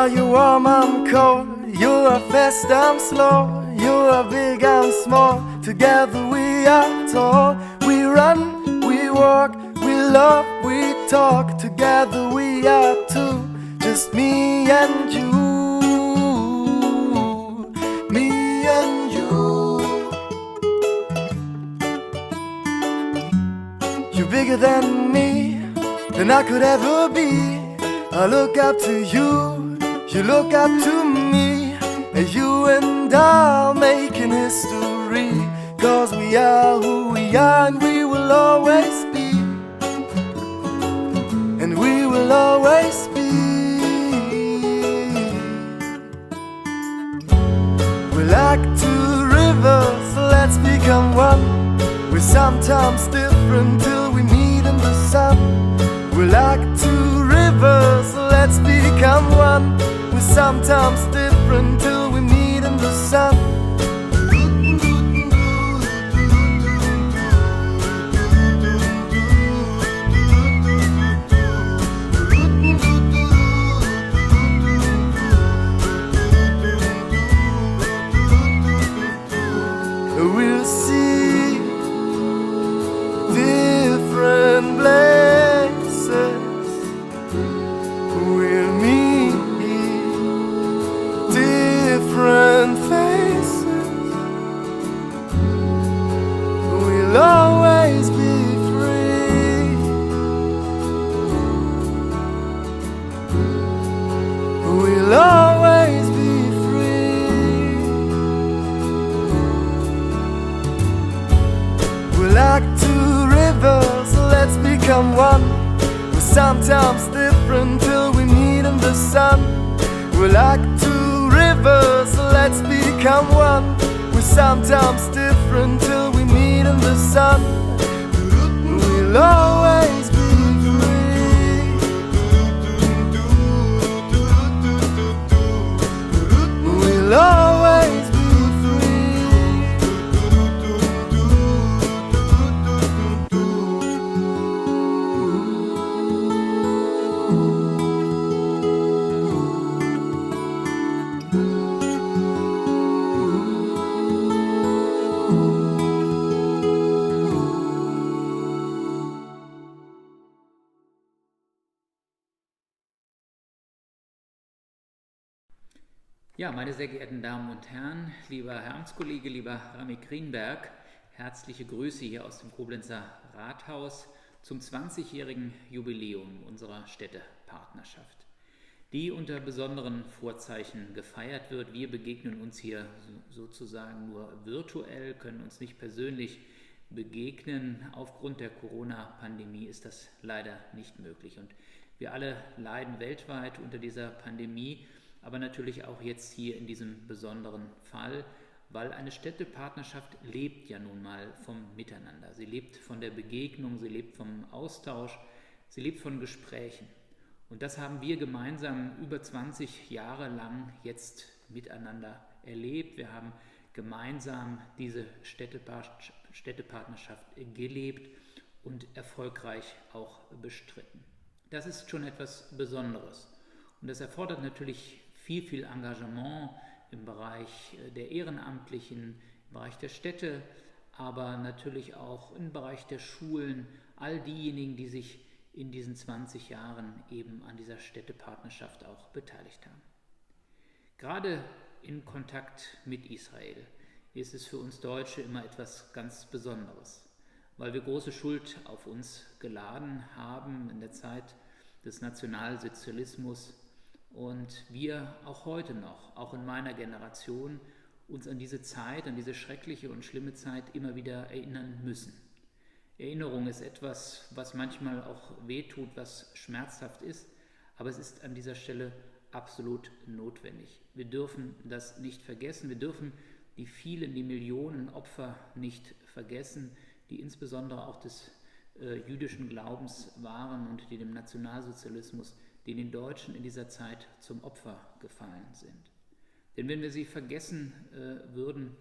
Are you warm, I'm cold, you are fast, I'm slow, you are big, I'm small, together we are tall. We run, we walk, we love, we talk, together we are two, just me and you, me and you. You're bigger than me, than I could ever be. I look up to you, you look up to me, and you and I are making history, 'cause we are who we are and we will always be, and we will always be. We're like two rivers, let's become one. We're sometimes different till we meet in the sun. We're like two rivers, let's become one. We're sometimes different till we meet in the sun. We'll see different places. We'll meet different faces. We'll always be free. We'll always be free. We're like two rivers, let's become one. We're sometimes different till we meet in the sun. We're like two rivers, let's become one. We're sometimes different till we meet in the sun. We'll always be free. We'll always be Ja, meine sehr geehrten Damen und Herren, lieber Herr Amtskollege, lieber Rami Greenberg, herzliche Grüße hier aus dem Koblenzer Rathaus zum 20-jährigen Jubiläum unserer Städtepartnerschaft, die unter besonderen Vorzeichen gefeiert wird. Wir begegnen uns hier sozusagen nur virtuell, können uns nicht persönlich begegnen. Aufgrund der Corona-Pandemie ist das leider nicht möglich. Und wir alle leiden weltweit unter dieser Pandemie, aber natürlich auch jetzt hier in diesem besonderen Fall, weil eine Städtepartnerschaft lebt ja nun mal vom Miteinander. Sie lebt von der Begegnung, sie lebt vom Austausch, sie lebt von Gesprächen. Und das haben wir gemeinsam über 20 Jahre lang jetzt miteinander erlebt. Wir haben gemeinsam diese Städtepartnerschaft gelebt und erfolgreich auch bestritten. Das ist schon etwas Besonderes. Und das erfordert natürlich viel Engagement im Bereich der Ehrenamtlichen, im Bereich der Städte, aber natürlich auch im Bereich der Schulen, all diejenigen, die sich in diesen 20 Jahren eben an dieser Städtepartnerschaft auch beteiligt haben. Gerade in Kontakt mit Israel ist es für uns Deutsche immer etwas ganz Besonderes, weil wir große Schuld auf uns geladen haben in der Zeit des Nationalsozialismus und wir auch heute noch, auch in meiner Generation, uns an diese Zeit, an diese schreckliche und schlimme Zeit immer wieder erinnern müssen. Erinnerung ist etwas, was manchmal auch wehtut, was schmerzhaft ist, aber es ist an dieser Stelle absolut notwendig. Wir dürfen das nicht vergessen, wir dürfen die vielen, die Millionen Opfer nicht vergessen, die insbesondere auch des jüdischen Glaubens waren und die dem Nationalsozialismus, die den Deutschen in dieser Zeit zum Opfer gefallen sind. Denn wenn wir sie vergessen würden,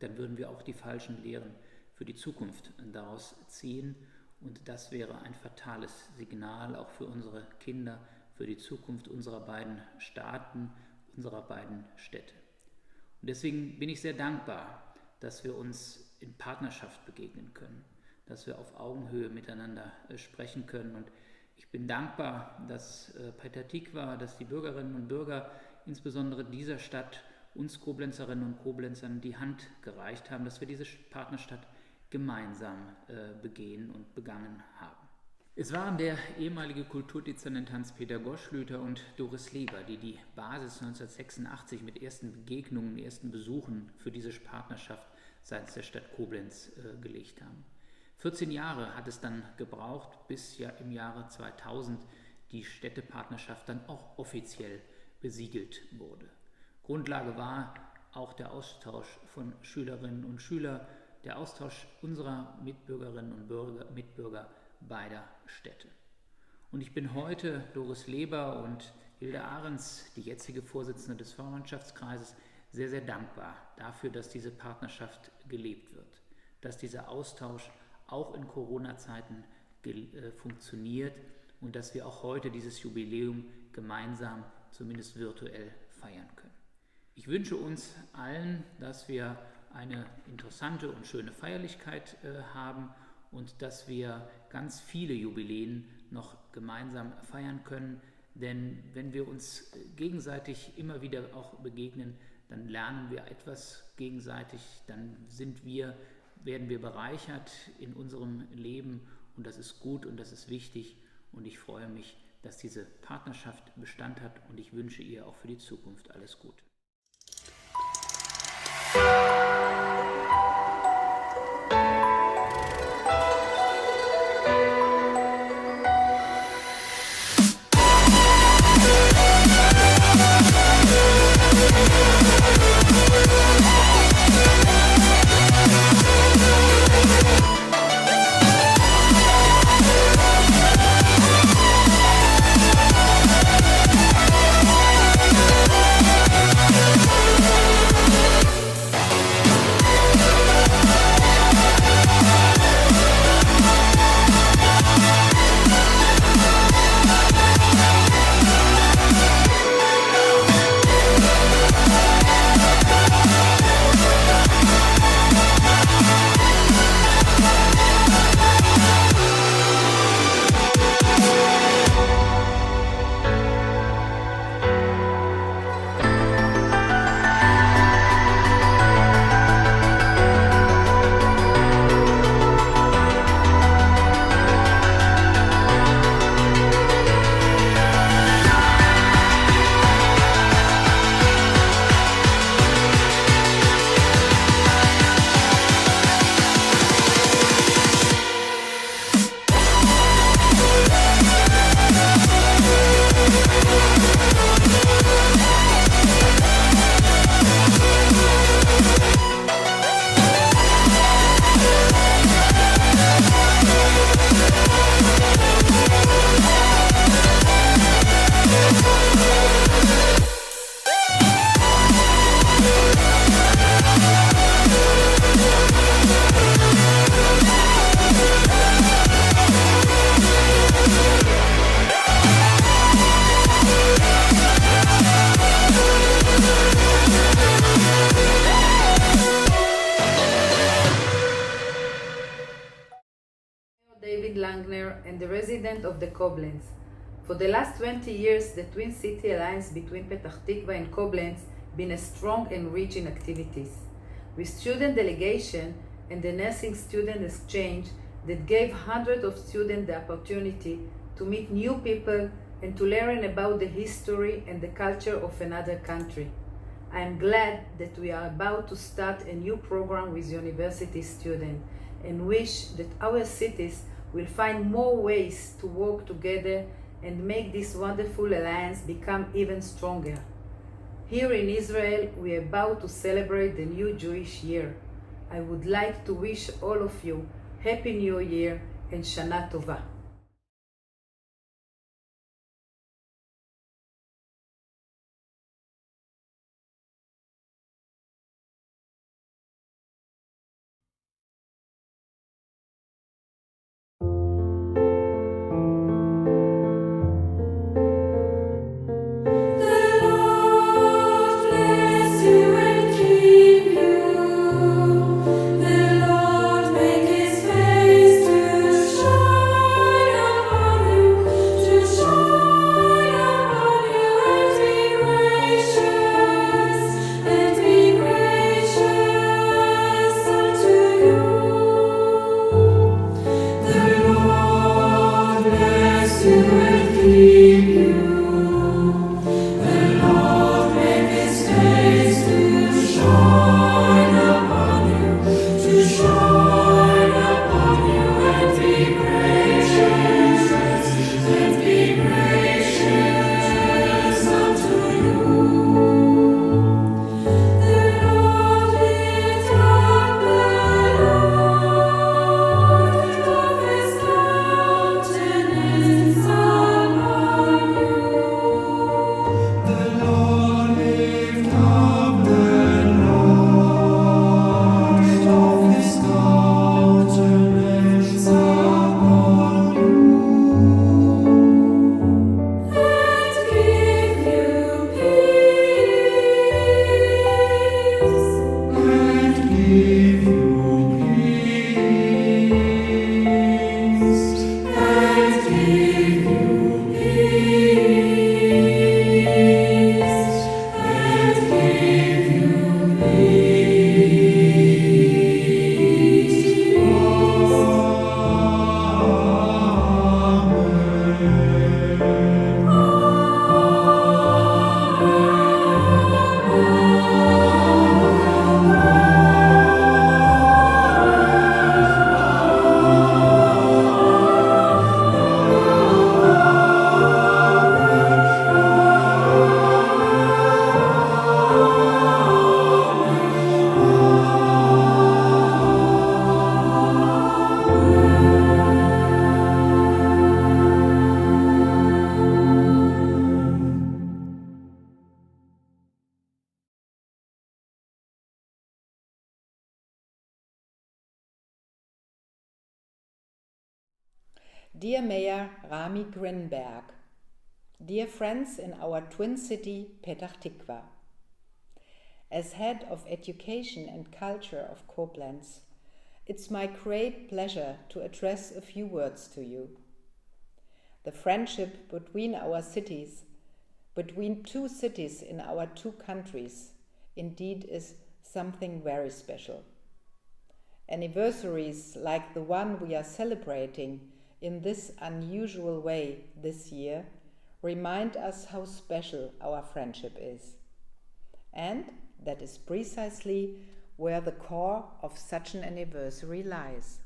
dann würden wir auch die falschen Lehren für die Zukunft daraus ziehen und das wäre ein fatales Signal auch für unsere Kinder, für die Zukunft unserer beiden Staaten, unserer beiden Städte. Und deswegen bin ich sehr dankbar, dass wir uns in Partnerschaft begegnen können, dass wir auf Augenhöhe miteinander sprechen können. Und ich bin dankbar, dass Petah-Tikva, dass die Bürgerinnen und Bürger, insbesondere dieser Stadt, uns Koblenzerinnen und Koblenzern die Hand gereicht haben, dass wir diese Partnerstadt gemeinsam begehen und begangen haben. Es waren der ehemalige Kulturdezernent Hans-Peter Goschlüter und Doris Leber, die die Basis 1986 mit ersten Begegnungen, ersten Besuchen für diese Partnerschaft seitens der Stadt Koblenz gelegt haben. 14 Jahre hat es dann gebraucht, bis ja im Jahre 2000 die Städtepartnerschaft dann auch offiziell besiegelt wurde. Grundlage war auch der Austausch von Schülerinnen und Schülern, der Austausch unserer Mitbürgerinnen und Mitbürger beider Städte. Und ich bin heute Doris Leber und Hilde Ahrens, die jetzige Vorsitzende des Vormannschaftskreises, sehr, sehr dankbar dafür, dass diese Partnerschaft gelebt wird, dass dieser Austausch auch in Corona-Zeiten funktioniert und dass wir auch heute dieses Jubiläum gemeinsam, zumindest virtuell, feiern können. Ich wünsche uns allen, dass wir eine interessante und schöne Feierlichkeit haben und dass wir ganz viele Jubiläen noch gemeinsam feiern können. Denn wenn wir uns gegenseitig immer wieder auch begegnen, dann lernen wir etwas gegenseitig, dann werden wir bereichert in unserem Leben und das ist gut und das ist wichtig und ich freue mich, dass diese Partnerschaft Bestand hat und ich wünsche ihr auch für die Zukunft alles Gute. And the resident of the Koblenz. For the last 20 years, the Twin City Alliance between Petah-Tikva and Koblenz been a strong and rich in activities, with student delegation and the nursing student exchange that gave hundreds of students the opportunity to meet new people and to learn about the history and the culture of another country. I am glad that we are about to start a new program with university students and wish that our cities will find more ways to work together and make this wonderful alliance become even stronger. Here in Israel, we are about to celebrate the new Jewish year. I would like to wish all of you Happy New Year and Shana Tova. Dear Mayor Rami Grinberg, dear friends in our twin city Petah-Tikva, as head of education and culture of Koblenz, it's my great pleasure to address a few words to you. The friendship between our cities, between two cities in our two countries, indeed is something very special. Anniversaries like the one we are celebrating in this unusual way this year remind us how special our friendship is. And that is precisely where the core of such an anniversary lies.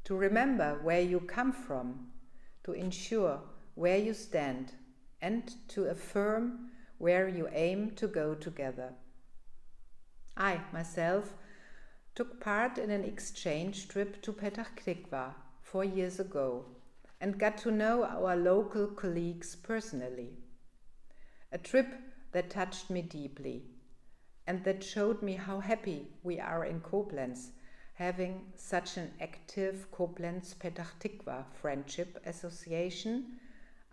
To remember where you come from, to ensure where you stand, and to affirm where you aim to go together. I, myself, took part in an exchange trip to Petah-Tikva 4 years ago and got to know our local colleagues personally. A trip that touched me deeply and that showed me how happy we are in Koblenz, having such an active Koblenz Petah-Tikva Friendship Association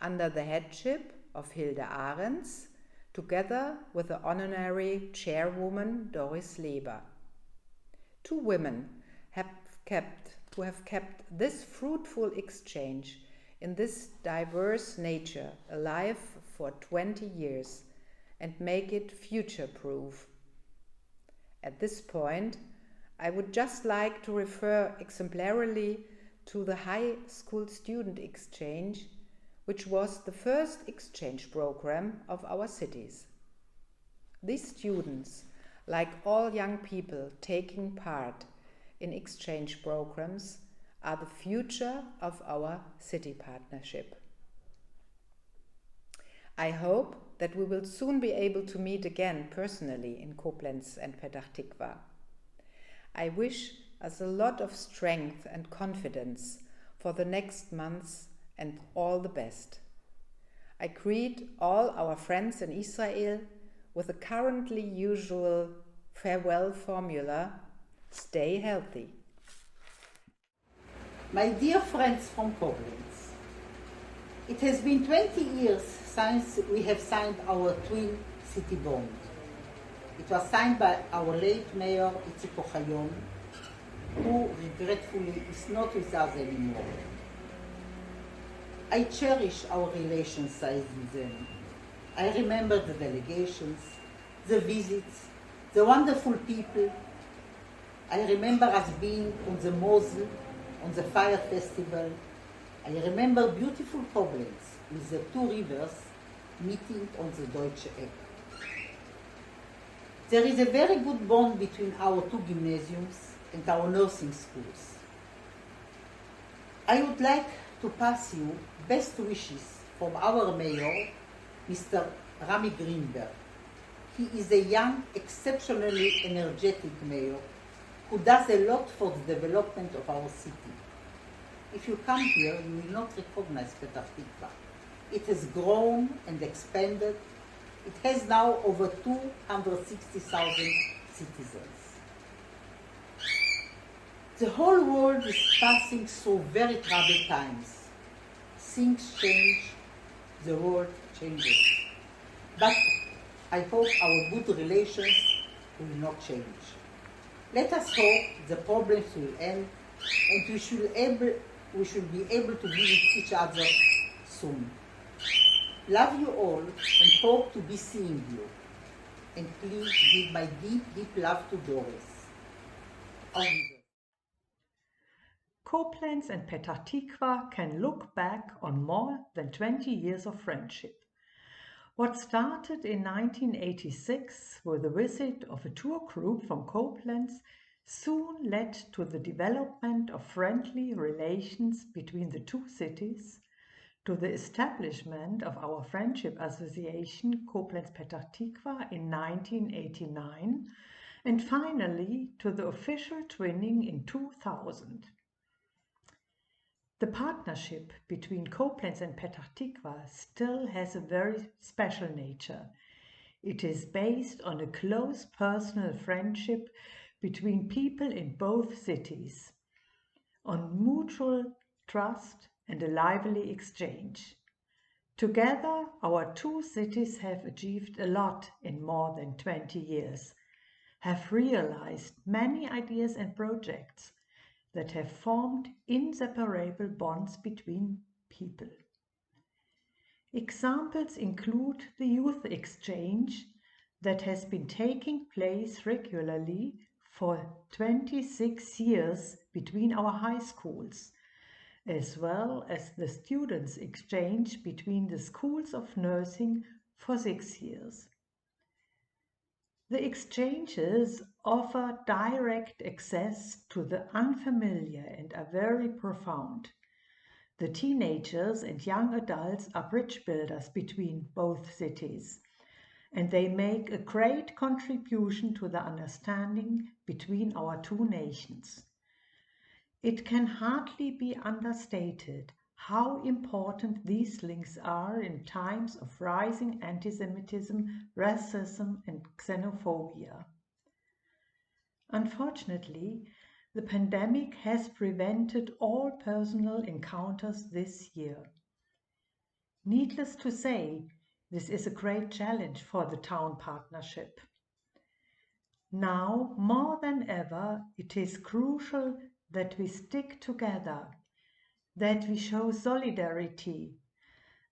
under the headship of Hilde Ahrens, together with the honorary chairwoman Doris Leber. Two women who have kept this fruitful exchange in this diverse nature alive for 20 years and make it future-proof. At this point, I would just like to refer exemplarily to the high school student exchange, which was the first exchange program of our cities. These students, like all young people taking part in exchange programs, are the future of our city partnership. I hope that we will soon be able to meet again personally in Koblenz and Petah-Tikva. I wish us a lot of strength and confidence for the next months and all the best. I greet all our friends in Israel with the currently usual farewell formula, stay healthy. My dear friends from Koblenz, it has been 20 years since we have signed our twin city bond. It was signed by our late mayor, Hayom, who regretfully is not with us anymore. I cherish our relations with them. I remember the delegations, the visits, the wonderful people. I remember us being on the Mosel, on the Feier festival. I remember beautiful Koblenz with the two rivers meeting on the Deutsche Eck. There is a very good bond between our two gymnasiums and our nursing schools. I would like to pass you best wishes from our mayor, Mr. Rami Grinberg. He is a young, exceptionally energetic mayor who does a lot for the development of our city. If you come here, you will not recognize Petah-Tikva. It has grown and expanded. It has now over 260,000 citizens. The whole world is passing through very troubled times. Things change, the world changes. But I hope our good relations will not change. Let us hope the problems will end and we should be able to visit each other soon. Love you all and hope to be seeing you. And please give my deep, deep love to Doris. Auf Wiedersehen. Koblenz and Petah-Tikva can look back on more than 20 years of friendship. What started in 1986 with the visit of a tour group from Koblenz soon led to the development of friendly relations between the two cities, to the establishment of our Friendship Association Koblenz Petah-Tikva in 1989, and finally to the official twinning in 2000. The partnership between Koblenz and Petah-Tikva still has a very special nature. It is based on a close personal friendship between people in both cities, on mutual trust, and a lively exchange. Together, our two cities have achieved a lot in more than 20 years, have realized many ideas and projects that have formed inseparable bonds between people. Examples include the youth exchange that has been taking place regularly for 26 years between our high schools, as well as the students' exchange between the schools of nursing for 6 years. The exchanges offer direct access to the unfamiliar and are very profound. The teenagers and young adults are bridge builders between both cities, and they make a great contribution to the understanding between our two nations. It can hardly be understated how important these links are in times of rising antisemitism, racism, and xenophobia. Unfortunately, the pandemic has prevented all personal encounters this year. Needless to say, this is a great challenge for the town partnership. Now, more than ever, it is crucial that we stick together, that we show solidarity,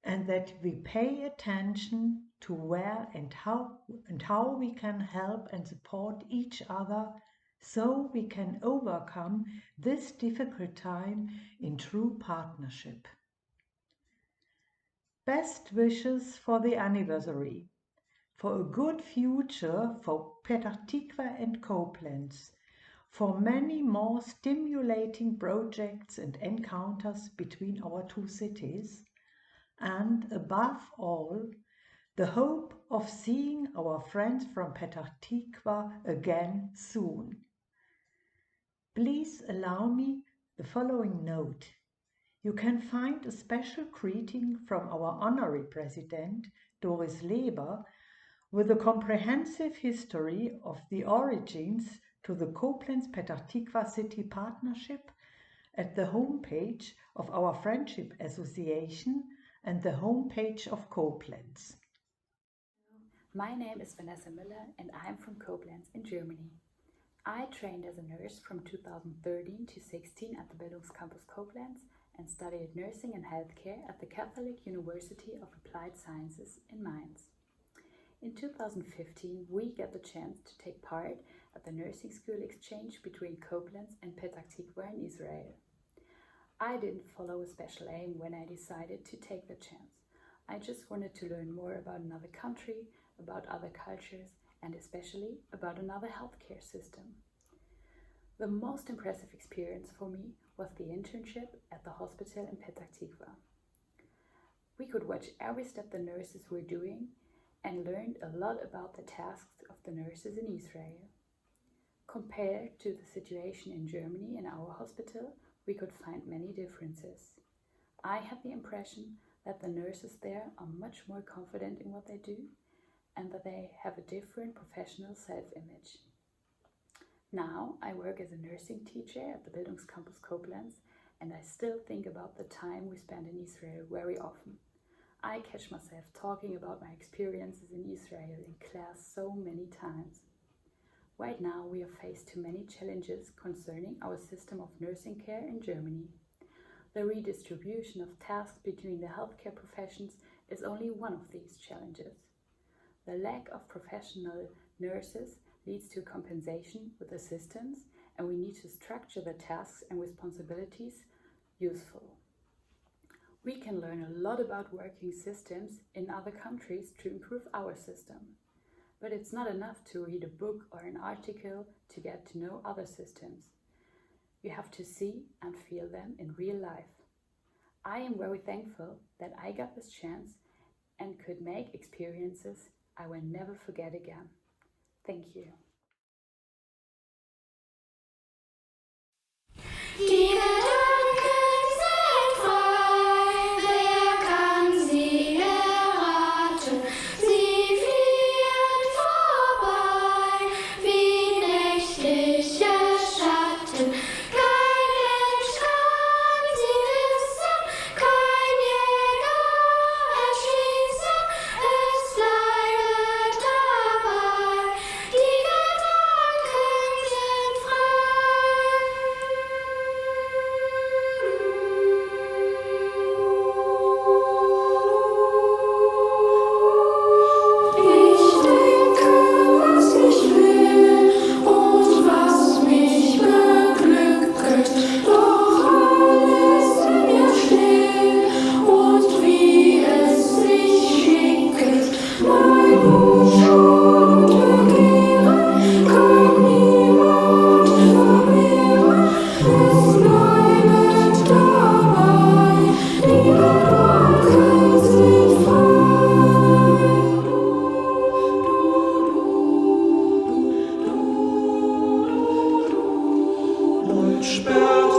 and that we pay attention to where and how we can help and support each other so we can overcome this difficult time in true partnership. Best wishes for the anniversary, for a good future for Petah-Tikva and Koblenz, for many more stimulating projects and encounters between our two cities, and above all, the hope of seeing our friends from Petah-Tikva again soon. Please allow me the following note. You can find a special greeting from our honorary president, Doris Leber, with a comprehensive history of the origins to the Koblenz Petah-Tikva City Partnership at the homepage of our Friendship Association and the homepage of Koblenz. My name is Vanessa Müller and I'm from Koblenz in Germany. I trained as a nurse from 2013 to 16 at the Bildungscampus Koblenz and studied nursing and healthcare at the Catholic University of Applied Sciences in Mainz. In 2015, we got the chance to take part at the nursing school exchange between Koblenz and Petah-Tikva in Israel. I didn't follow a special aim when I decided to take the chance. I just wanted to learn more about another country, about other cultures, and especially about another healthcare system. The most impressive experience for me was the internship at the hospital in Petah-Tikva. We could watch every step the nurses were doing and learned a lot about the tasks of the nurses in Israel. Compared to the situation in Germany in our hospital, we could find many differences. I had the impression that the nurses there are much more confident in what they do and that they have a different professional self-image. Now I work as a nursing teacher at the Bildungscampus Koblenz and I still think about the time we spent in Israel very often. I catch myself talking about my experiences in Israel in class so many times. Right now we are faced to many challenges concerning our system of nursing care in Germany. The redistribution of tasks between the healthcare professions is only one of these challenges. The lack of professional nurses leads to compensation with assistants, and we need to structure the tasks and responsibilities useful. We can learn a lot about working systems in other countries to improve our system. But it's not enough to read a book or an article to get to know other systems. You have to see and feel them in real life. I am very thankful that I got this chance and could make experiences I will never forget again. Thank you. Die Gedanken sind frei, wer kann sie erraten? Sie fliehen vorbei, wie nächtliche Schatten. Kein Mensch kann sie world